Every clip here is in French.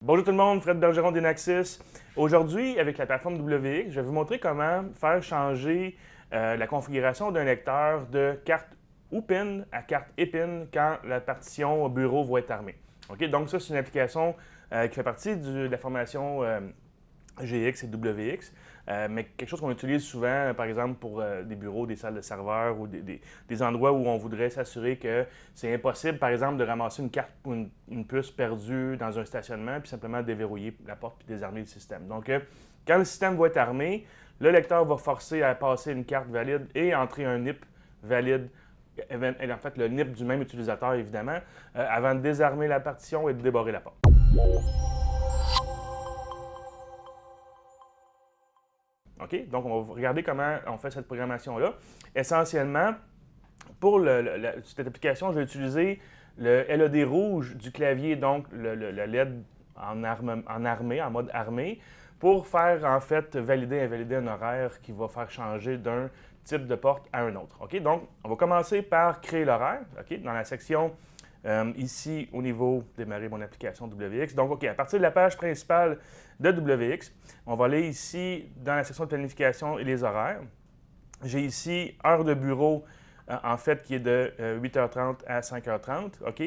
Bonjour tout le monde, Fred Bergeron d'Enaxis. Aujourd'hui, avec la plateforme WX, je vais vous montrer comment faire changer la configuration d'un lecteur de carte UPIN à carte EPIN quand la partition bureau va être armée. OK? Donc ça, c'est une application qui fait partie de la formation GX et WX, mais quelque chose qu'on utilise souvent, par exemple, pour des bureaux, des salles de serveurs ou des endroits où on voudrait s'assurer que c'est impossible, par exemple, de ramasser une carte ou une puce perdue dans un stationnement, puis simplement déverrouiller la porte puis désarmer le système. Donc, quand le système va être armé, le lecteur va forcer à passer une carte valide et entrer un NIP valide, en fait le NIP du même utilisateur, évidemment, avant de désarmer la partition et de débarrer la porte. OK? Donc, on va regarder comment on fait cette programmation-là. Essentiellement, pour cette application, je vais utiliser le LED rouge du clavier, donc le LED en armé, en mode armé, pour faire en fait valider et invalider un horaire qui va faire changer d'un type de porte à un autre. OK? Donc, on va commencer par créer l'horaire, OK? Dans la section ici, au niveau démarrer mon application WX. Donc, OK, à partir de la page principale de WX, on va aller ici dans la section de planification et les horaires. J'ai ici heure de bureau, en fait, qui est de 8h30 à 5h30. OK?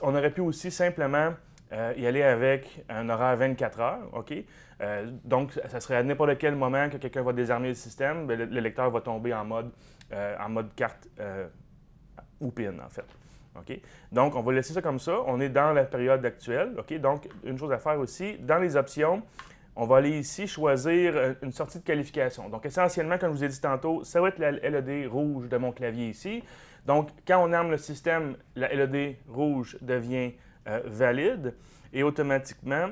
On aurait pu aussi simplement y aller avec un horaire 24 heures. OK? Donc, ça serait à n'importe quel moment que quelqu'un va désarmer le système, le lecteur va tomber en mode carte ou PIN, en fait. OK? Donc, on va laisser ça comme ça. On est dans la période actuelle. OK? Donc, une chose à faire aussi, dans les options, on va aller ici choisir une sortie de qualification. Donc, essentiellement, comme je vous ai dit tantôt, ça va être la LED rouge de mon clavier ici. Donc, quand on arme le système, la LED rouge devient valide et automatiquement,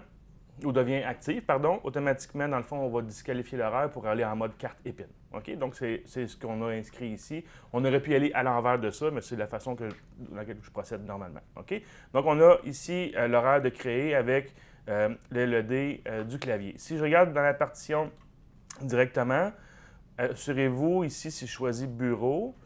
ou devient active, pardon, automatiquement, dans le fond, on va disqualifier l'horaire pour aller en mode carte EPIN. OK? Donc, c'est ce qu'on a inscrit ici. On aurait pu aller à l'envers de ça, mais c'est la façon dans laquelle je procède normalement. OK? Donc, on a ici l'horaire de créer avec le LED du clavier. Si je regarde dans la partition directement, assurez-vous ici, si je choisis bureau,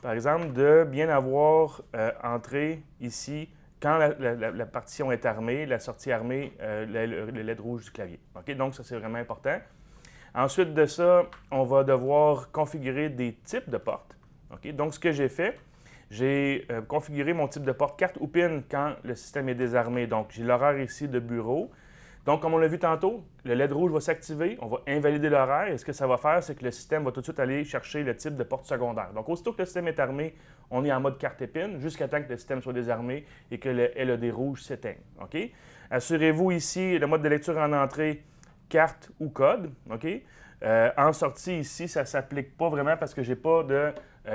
par exemple, de bien avoir entré ici quand la partition est armée, la sortie armée, le LED rouge du clavier. OK? Donc, ça, c'est vraiment important. Ensuite de ça, on va devoir configurer des types de portes. OK? Donc, ce que j'ai fait, j'ai configuré mon type de porte carte ou PIN quand le système est désarmé. Donc, j'ai l'horaire ici de bureau. Donc, comme on l'a vu tantôt, le LED rouge va s'activer, on va invalider l'horaire et ce que ça va faire, c'est que le système va tout de suite aller chercher le type de porte secondaire. Donc, aussitôt que le système est armé, on est en mode carte EPIN jusqu'à temps que le système soit désarmé et que le LED rouge s'éteigne. OK? Assurez-vous ici le mode de lecture en entrée, carte ou code. OK? En sortie ici, ça ne s'applique pas vraiment parce que je n'ai pas de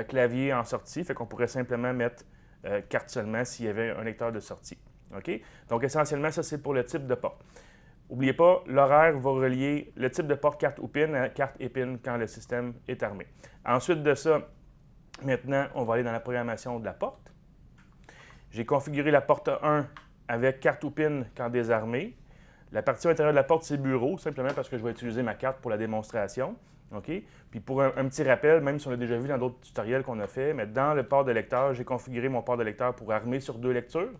clavier en sortie, fait qu'on pourrait simplement mettre carte seulement s'il y avait un lecteur de sortie. OK? Donc, essentiellement, ça, c'est pour le type de porte. N'oubliez pas, l'horaire va relier le type de porte carte ou PIN à carte et PIN quand le système est armé. Ensuite de ça, maintenant, on va aller dans la programmation de la porte. J'ai configuré la porte 1 avec carte ou PIN quand désarmée. La partie intérieure de la porte, c'est bureau, simplement parce que je vais utiliser ma carte pour la démonstration. OK? Puis pour un petit rappel, même si on l'a déjà vu dans d'autres tutoriels qu'on a fait, mais dans le port de lecteur, j'ai configuré mon port de lecteur pour armer sur 2 lectures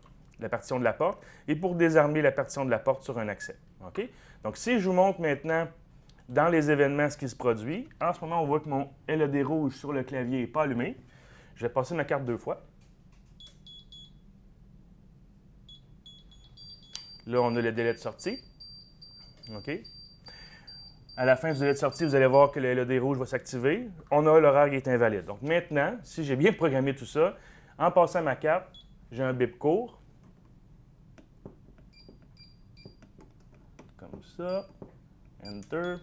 la partition de la porte et pour désarmer la partition de la porte sur un accès. OK? Donc, si je vous montre maintenant dans les événements ce qui se produit, en ce moment, on voit que mon LED rouge sur le clavier n'est pas allumé. Je vais passer ma carte 2 fois. Là, on a le délai de sortie. OK? À la fin du délai de sortie, vous allez voir que le LED rouge va s'activer. On a l'horaire qui est invalide. Donc maintenant, si j'ai bien programmé tout ça, en passant ma carte, j'ai un bip court. Comme ça. Enter.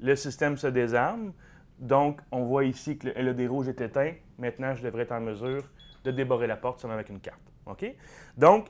Le système se désarme. Donc, on voit ici que le LED rouge est éteint. Maintenant, je devrais être en mesure de débarrer la porte seulement avec une carte. OK? Donc,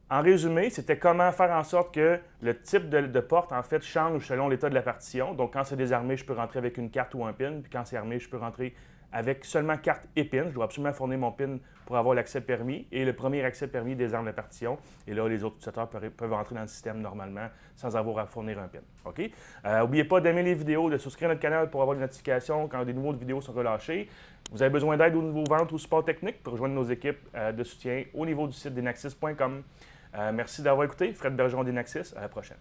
en résumé, c'était comment faire en sorte que le type de porte, en fait, change selon l'état de la partition. Donc, quand c'est désarmé, je peux rentrer avec une carte ou un PIN. Puis quand c'est armé, je peux rentrer avec seulement carte et PIN. Je dois absolument fournir mon PIN pour avoir l'accès permis. Et le premier accès permis désarme la partition. Et là, les autres utilisateurs peuvent rentrer dans le système normalement sans avoir à fournir un PIN. OK? N'oubliez pas d'aimer les vidéos, de souscrire à notre canal pour avoir des notifications quand des nouvelles vidéos sont relâchées. Vous avez besoin d'aide au niveau vente ou support technique pour rejoindre nos équipes de soutien au niveau du site d'enaxis.com. Merci d'avoir écouté. Fred Bergeron d'Inaxis. À la prochaine.